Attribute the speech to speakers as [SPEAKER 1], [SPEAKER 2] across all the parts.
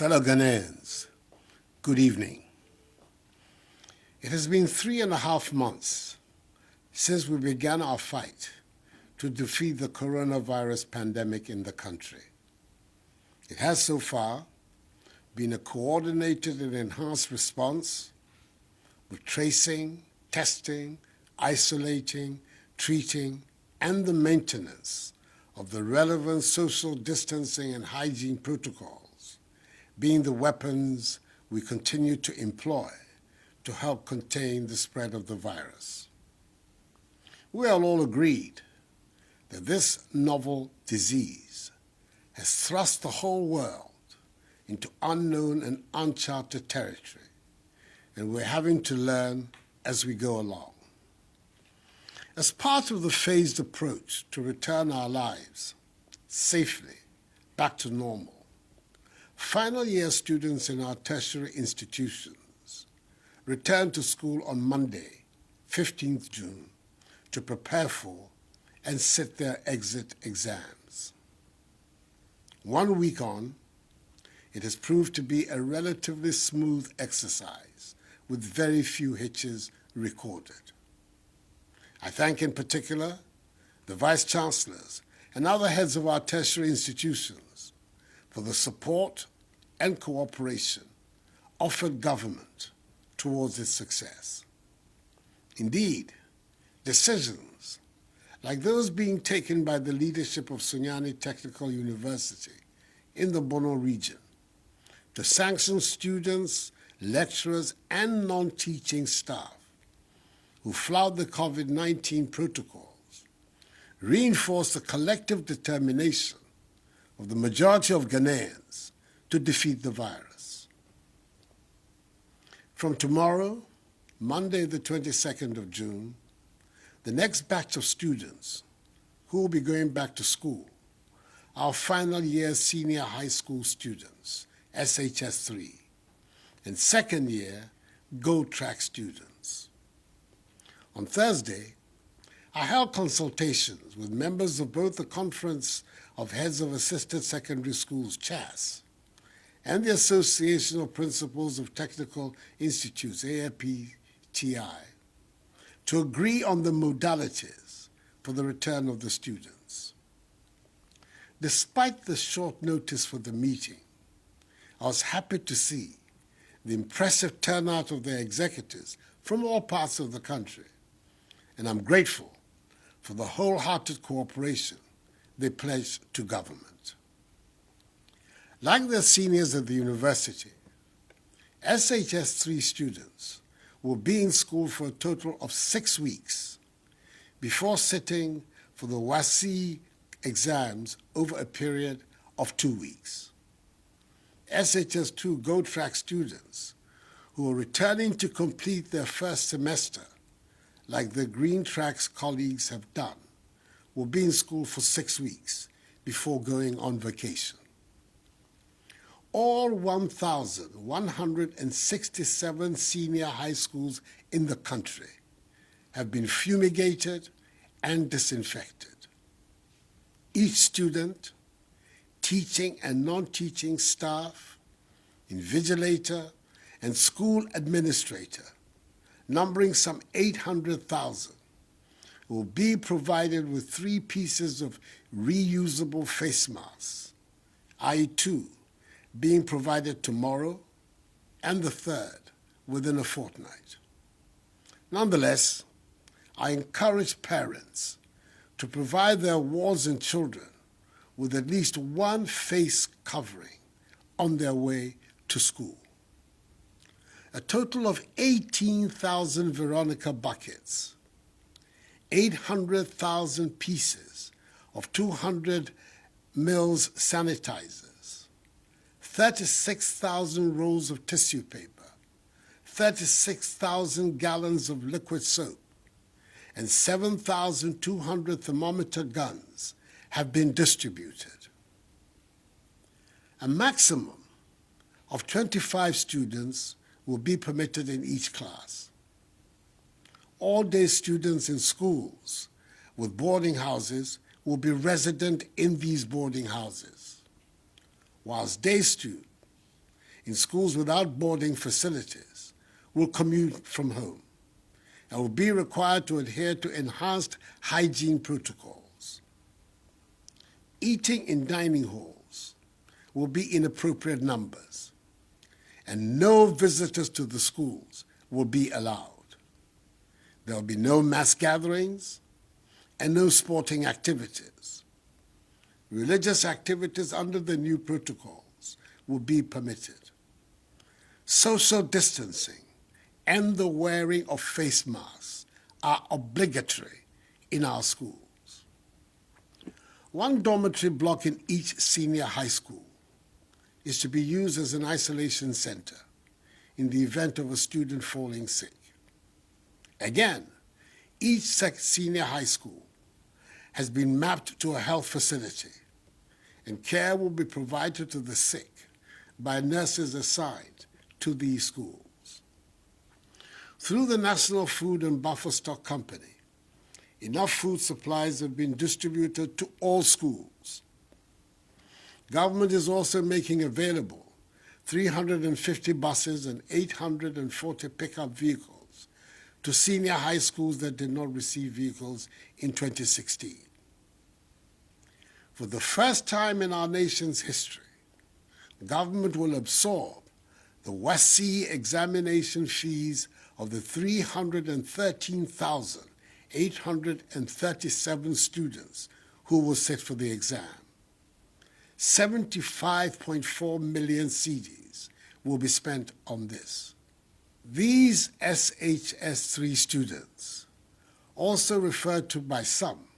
[SPEAKER 1] Fellow Ghanaians, good evening. It has been 3.5 months since we began our fight to defeat the coronavirus pandemic in the country. It has so far been a coordinated and enhanced response with tracing, testing, isolating, treating, and the maintenance of the relevant social distancing and hygiene protocols being the weapons we continue to employ to help contain the spread of the virus. We are all agreed that this novel disease has thrust the whole world into unknown and uncharted territory, and we're having to learn as we go along. As part of the phased approach to return our lives safely back to normal, final year students in our tertiary institutions return to school on Monday, 15th June, to prepare for and sit their exit exams. 1 week on, it has proved to be a relatively smooth exercise with very few hitches recorded. I thank in particular the Vice-Chancellors and other heads of our tertiary institutions for the support and cooperation offered government towards its success. Indeed, decisions like those being taken by the leadership of Sunyani Technical University in the Bono region to sanction students, lecturers, and non-teaching staff who flout the COVID-19 protocols reinforce the collective determination of the majority of Ghanaians to defeat the virus. From tomorrow, Monday the 22nd of June, the next batch of students who will be going back to school are final year senior high school students, SHS3, and second year Gold Track students. On Thursday, I held consultations with members of both the Conference of Heads of Assisted Secondary Schools, CHAS, and the Association of Principals of Technical Institutes, AFPTI, to agree on the modalities for the return of the students. Despite the short notice for the meeting, I was happy to see the impressive turnout of their executives from all parts of the country, and I'm grateful for the wholehearted cooperation they pledged to government. Like their seniors at the university, SHS3 students will be in school for a total of 6 weeks before sitting for the WASI exams over a period of 2 weeks. SHS2 Gold Track students who are returning to complete their first semester, like their Green Tracks colleagues have done, will be in school for 6 weeks before going on vacation. All 1,167 senior high schools in the country have been fumigated and disinfected. Each student, teaching and non-teaching staff, invigilator, and school administrator, numbering some 800,000, will be provided with 3 pieces of reusable face masks, i.e. 2 being provided tomorrow and the 3rd within a fortnight. Nonetheless, I encourage parents to provide their wards and children with at least 1 face covering on their way to school. A total of 18,000 Veronica buckets, 800,000 pieces of 200 mils sanitizers, 36,000 rolls of tissue paper, 36,000 gallons of liquid soap, and 7,200 thermometer guns have been distributed. A maximum of 25 students will be permitted in each class. All-day students in schools with boarding houses will be resident in these boarding houses, whilst day students in schools without boarding facilities will commute from home and will be required to adhere to enhanced hygiene protocols. Eating in dining halls will be in appropriate numbers, and no visitors to the schools will be allowed. There will be no mass gatherings and no sporting activities. Religious activities under the new protocols will be permitted. Social distancing and the wearing of face masks are obligatory in our schools. One dormitory block in each senior high school is to be used as an isolation center in the event of a student falling sick. Again, each senior high school has been mapped to a health facility, and care will be provided to the sick by nurses assigned to these schools. Through the National Food and Buffer Stock Company, enough food supplies have been distributed to all schools. Government is also making available 350 buses and 840 pickup vehicles to senior high schools that did not receive vehicles in 2016. For the first time in our nation's history, government will absorb the WASSCE examination fees of the 313,837 students who will sit for the exam. 75.4 million cedis will be spent on this. These SHS3 students, also referred to by some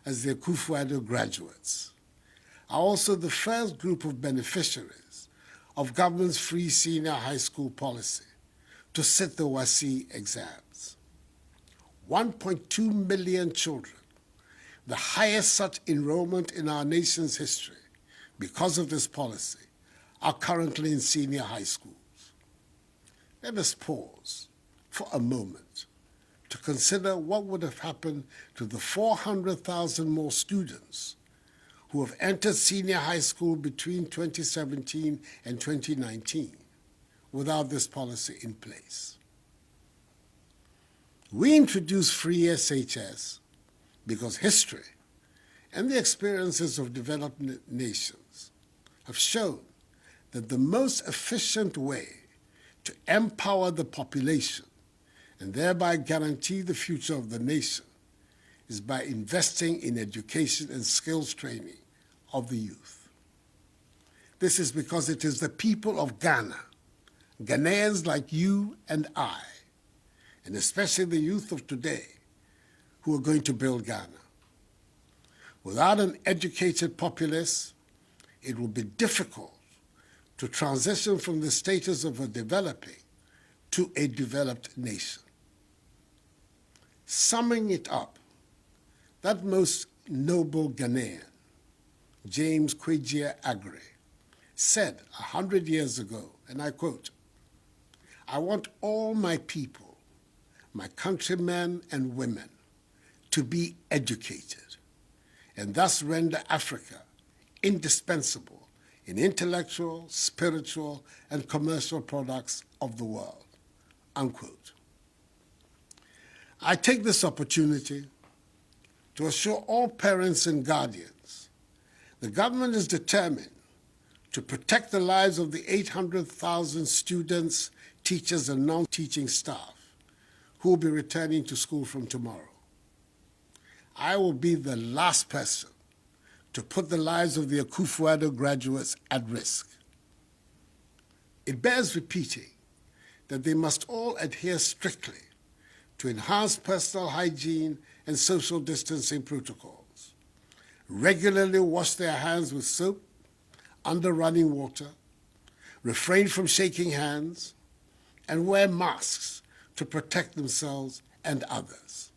[SPEAKER 1] as the Akufo-Addo graduates, are also the first group of beneficiaries of government's free senior high school policy to sit the WASSCE exams. 1.2 million children, the highest such enrollment in our nation's history because of this policy, are currently in senior high schools. Let us pause for a moment to consider what would have happened to the 400,000 more students who have entered senior high school between 2017 and 2019 without this policy in place. We introduced free SHS because history and the experiences of developed nations have shown that the most efficient way to empower the population and thereby guarantee the future of the nation is by investing in education and skills training of the youth. This is because it is the people of Ghana, Ghanaians like you and I, and especially the youth of today, who are going to build Ghana. Without an educated populace, it will be difficult to transition from the status of a developing to a developed nation. Summing it up, that most noble Ghanaian, James Agre, said 100 years ago, and I quote, "I want all my people, my countrymen and women, to be educated, and thus render Africa indispensable in intellectual, spiritual, and commercial products of the world," unquote. I take this opportunity to assure all parents and guardians the government is determined to protect the lives of the 800,000 students, teachers, and non-teaching staff who will be returning to school from tomorrow. I will be the last person to put the lives of the Akufo-Addo graduates at risk. It bears repeating that they must all adhere strictly to enhanced personal hygiene and social distancing protocols, regularly wash their hands with soap under running water, refrain from shaking hands, and wear masks to protect themselves and others.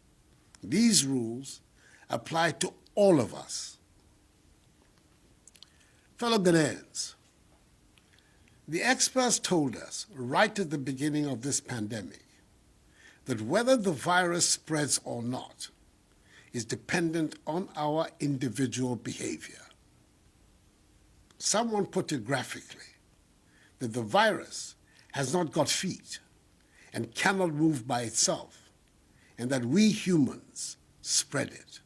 [SPEAKER 1] These rules apply to all of us. Fellow Ghanaians, the experts told us right at the beginning of this pandemic that whether the virus spreads or not is dependent on our individual behavior. Someone put it graphically that the virus has not got feet and cannot move by itself, and that we humans spread it.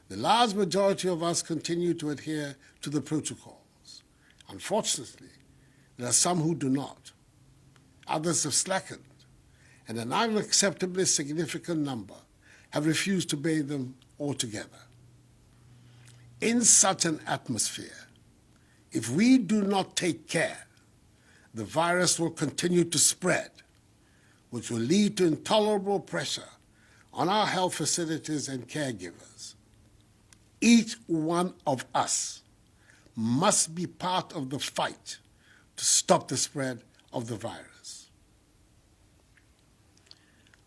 [SPEAKER 1] The large majority of us continue to adhere to the protocols. Unfortunately, there are some who do not. Others have slackened, and an unacceptably significant number have refused to obey them altogether. In such an atmosphere, if we do not take care, the virus will continue to spread, which will lead to intolerable pressure on our health facilities and caregivers. Each one of us must be part of the fight to stop the spread of the virus.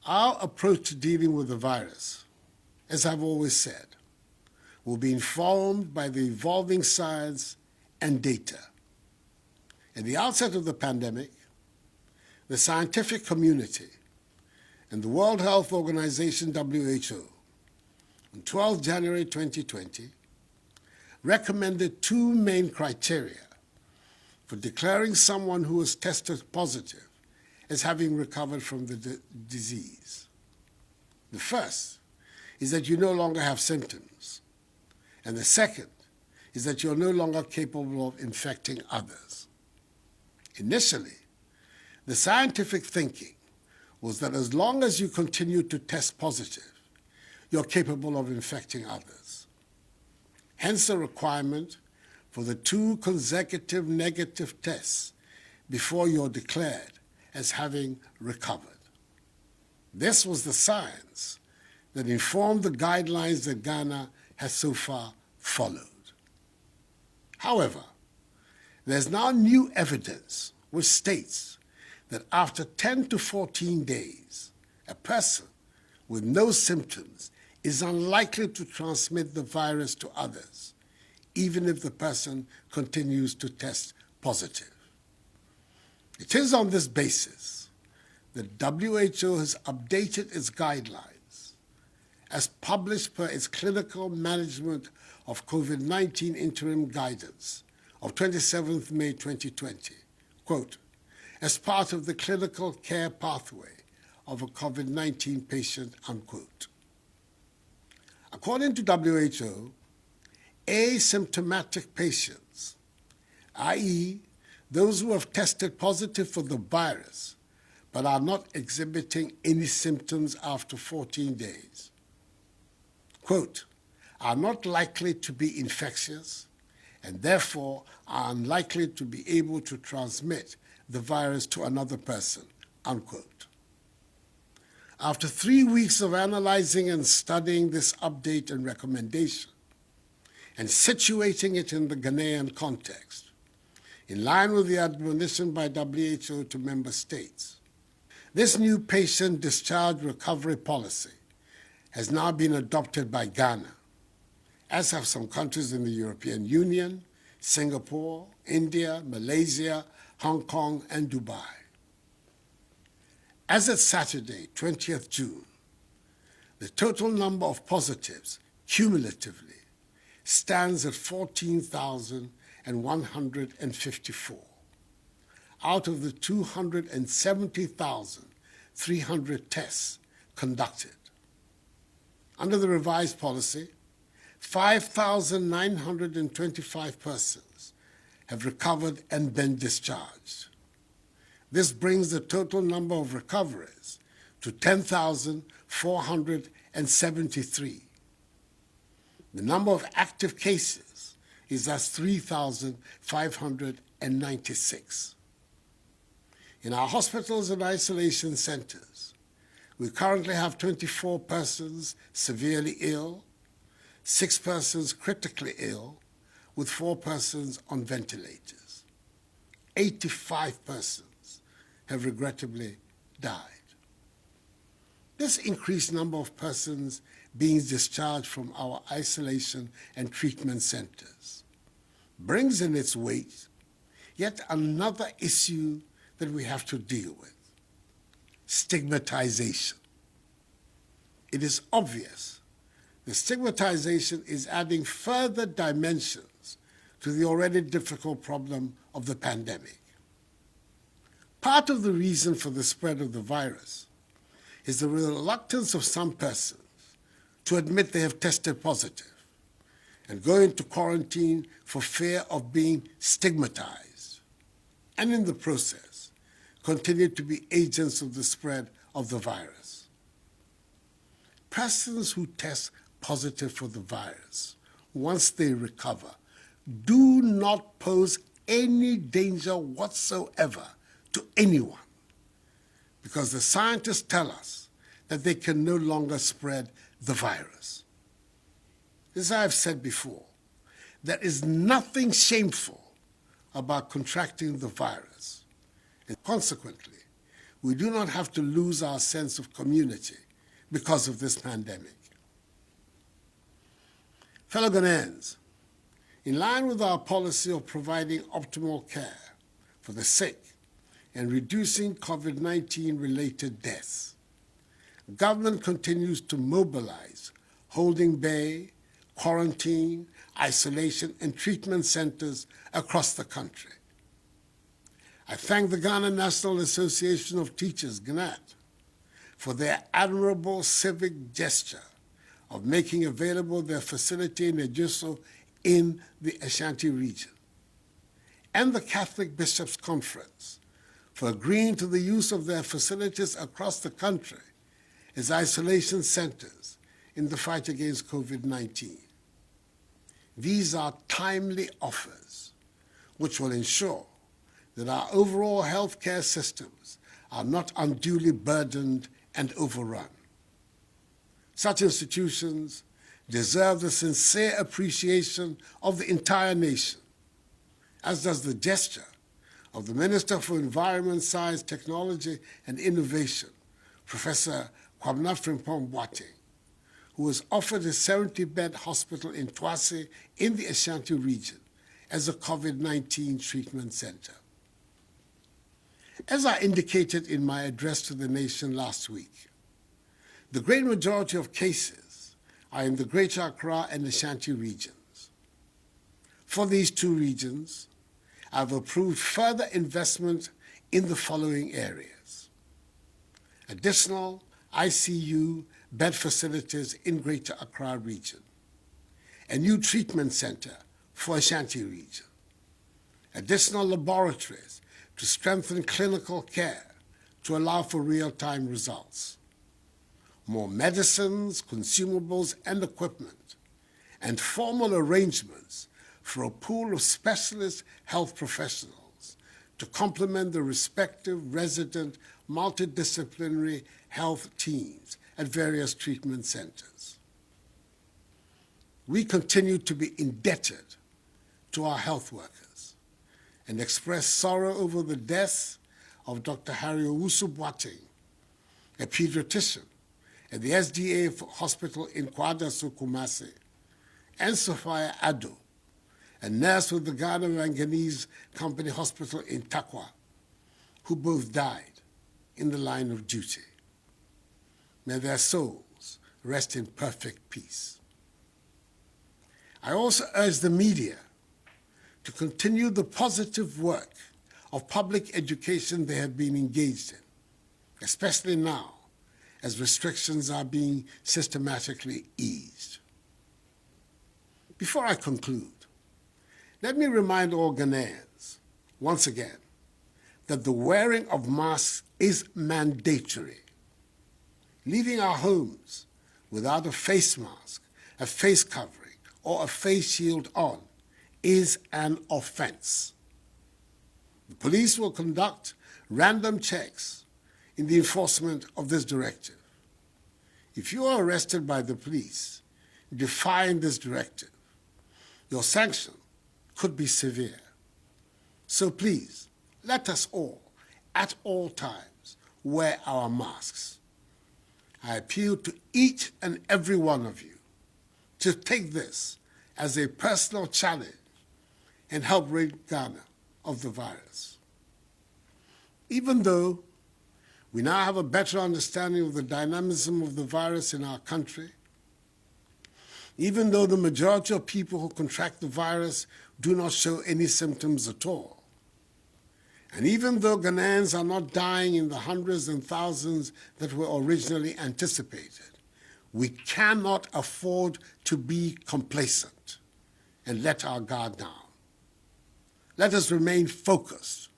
[SPEAKER 1] Our approach to dealing with the virus, as I've always said, will be informed by the evolving science and data. At the outset of the pandemic, the scientific community and the World Health Organization, WHO, on 12 January 2020, recommended two main criteria for declaring someone who was tested positive as having recovered from the disease. The first is that you no longer have symptoms, and the second is that you're no longer capable of infecting others. Initially, the scientific thinking was that as long as you continue to test positive, you're capable of infecting others. Hence the requirement for the 2 consecutive negative tests before you're declared as having recovered. This was the science that informed the guidelines that Ghana has so far followed. However, there's now new evidence which states that after 10 to 14 days, a person with no symptoms is unlikely to transmit the virus to others, even if the person continues to test positive. It is on this basis that WHO has updated its guidelines as published per its Clinical Management of COVID-19 Interim Guidance of 27th May 2020, quote, as part of the clinical care pathway of a COVID-19 patient, unquote. According to WHO, asymptomatic patients, i.e., those who have tested positive for the virus but are not exhibiting any symptoms after 14 days, quote, are not likely to be infectious and therefore are unlikely to be able to transmit the virus to another person, unquote. After 3 weeks of analyzing and studying this update and recommendation and situating it in the Ghanaian context, in line with the admonition by WHO to member states, this new patient discharge recovery policy has now been adopted by Ghana, as have some countries in the European Union, Singapore, India, Malaysia, Hong Kong, and Dubai. As of Saturday, 20th June, the total number of positives cumulatively stands at 14,154 out of the 270,300 tests conducted. Under the revised policy, 5,925 persons have recovered and been discharged. This brings the total number of recoveries to 10,473. The number of active cases is thus 3,596. In our hospitals and isolation centers, we currently have 24 persons severely ill, 6 persons critically ill, with 4 persons on ventilators. 85 persons have regrettably died. This increased number of persons being discharged from our isolation and treatment centers brings in its wake yet another issue that we have to deal with: stigmatization. It is obvious that stigmatization is adding further dimensions to the already difficult problem of the pandemic. Part of the reason for the spread of the virus is the reluctance of some persons to admit they have tested positive and go into quarantine for fear of being stigmatized, and in the process, continue to be agents of the spread of the virus. Persons who test positive for the virus, once they recover, do not pose any danger whatsoever to anyone, because the scientists tell us that they can no longer spread the virus. As I have said before, there is nothing shameful about contracting the virus, and consequently, we do not have to lose our sense of community because of this pandemic. Fellow Ghanaians, in line with our policy of providing optimal care for the sick and reducing COVID-19 related deaths, government continues to mobilize holding bay, quarantine, isolation, and treatment centers across the country. I thank the Ghana National Association of Teachers, GNAT, for their admirable civic gesture of making available their facility in Ejuso in the Ashanti region, and the Catholic Bishops' Conference for agreeing to the use of their facilities across the country as isolation centers in the fight against COVID-19. These are timely offers which will ensure that our overall healthcare systems are not unduly burdened and overrun. Such institutions deserve the sincere appreciation of the entire nation, as does the gesture of the Minister for Environment, Science, Technology, and Innovation, Professor Kwabena Frimpong-Boateng, who was offered a 70-bed hospital in Twase in the Ashanti region as a COVID-19 treatment center. As I indicated in my address to the nation last week, the great majority of cases are in the Greater Accra and Ashanti regions. For these two regions, I've approved further investment in the following areas: additional ICU bed facilities in Greater Accra region, a new treatment center for Ashanti region, additional laboratories to strengthen clinical care to allow for real-time results, more medicines, consumables, and equipment, and formal arrangements for a pool of specialist health professionals to complement the respective resident multidisciplinary health teams at various treatment centers. We continue to be indebted to our health workers and express sorrow over the death of Dr. Harry Owusu-Boateng, a pediatrician at the SDA Hospital in Kwadaso, Kumasi, and Sophia Addo, a nurse with the Ghana Manganese Company Hospital in Dankwa, who both died in the line of duty. May their souls rest in perfect peace. I also urge the media to continue the positive work of public education they have been engaged in, especially now as restrictions are being systematically eased. Before I conclude, let me remind all Ghanaians, once again, that the wearing of masks is mandatory. Leaving our homes without a face mask, a face covering, or a face shield on is an offense. The police will conduct random checks in the enforcement of this directive. If you are arrested by the police defying this directive, your sanction could be severe. So please, let us all, at all times, wear our masks. I appeal to each and every one of you to take this as a personal challenge and help rid Ghana of the virus. Even though we now have a better understanding of the dynamism of the virus in our country, even though the majority of people who contract the virus do not show any symptoms at all, And even though Ghanaians are not dying in the hundreds and thousands that were originally anticipated, we cannot afford to be complacent and let our guard down. Let us remain focused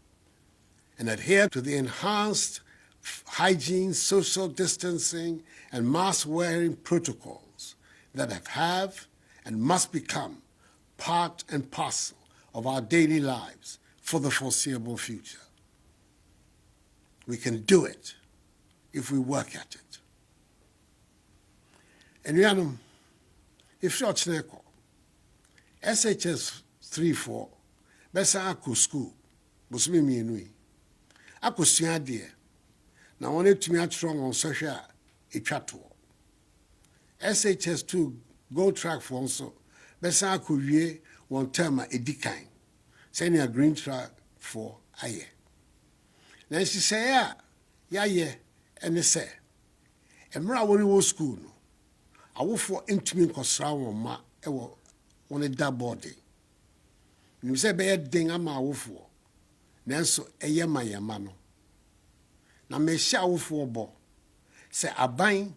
[SPEAKER 1] and adhere to the enhanced hygiene, social distancing, and mask-wearing protocols that have and must become part and parcel of our daily lives for the foreseeable future. We can do it if we work at it. And Rianum, if you're SHS 3-4, besa ako school, busumi mienui. Ako suadie, na one to me at strong on social etwato. SHS 2 go track for also, besa ako wie one term edikan. Send a green track for aye. Then she say, yeah, and they say, and Mra when we school, no. I will for intimate cosra ma ewo on a double day. You say be ding ama wo for. Nanso eye ma yama no. Na me sha wo for bo. Say aban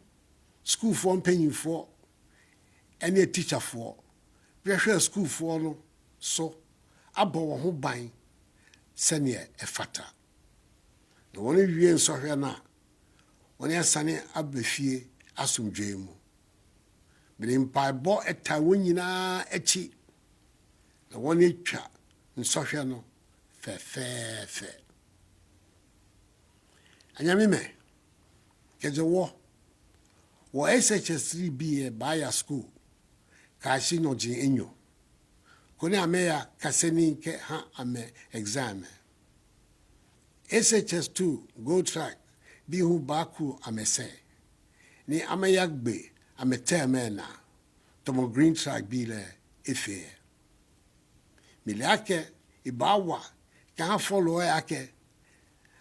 [SPEAKER 1] school for penny for any teacher for. We school for no so abo wo ho ban sene e fata. The one wie nso hwe na one asane abefie asomdwe mu. But bo eta wonyina echi na one etwa nsɔhwɛ no fɛfɛɛfɛ anyame me keje wo SHS 3B baya school ka shi no jin enyo koni ameya kaseni ke ha ame exam SHS 2 go track bi hu baku amese ni ameya gbe ametemena tomo green track bi le efe milake ibawa kan follow yake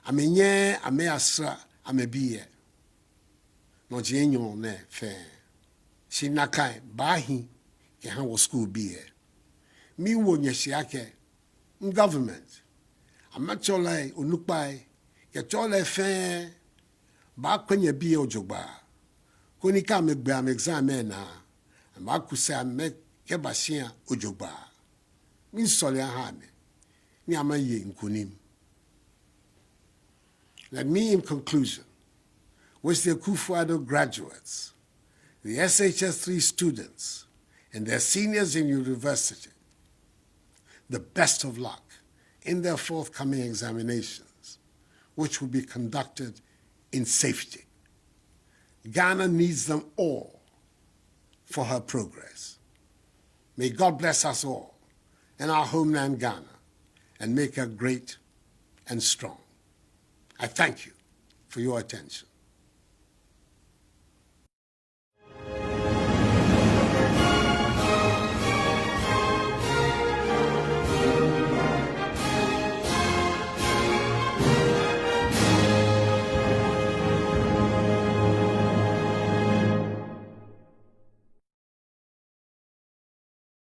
[SPEAKER 1] amenye ameasra amebiye no jenyo ne fe shinakai bahi ke han wo school biye mi wo nyeshi yake government amachole onupai ke chole fe ba kwenye biye ojogba koni ka me gba am exam na ma kusa me ke bashia ojogba min sole ha me ni amaye nkunim. Let me, in conclusion, wish the Akufo-Addo graduates, the SHS 3 students, and their seniors in university the best of luck in their forthcoming examinations, which will be conducted in safety. Ghana needs them all for her progress. May God bless us all in our homeland Ghana and make her great and strong. I thank you for your attention.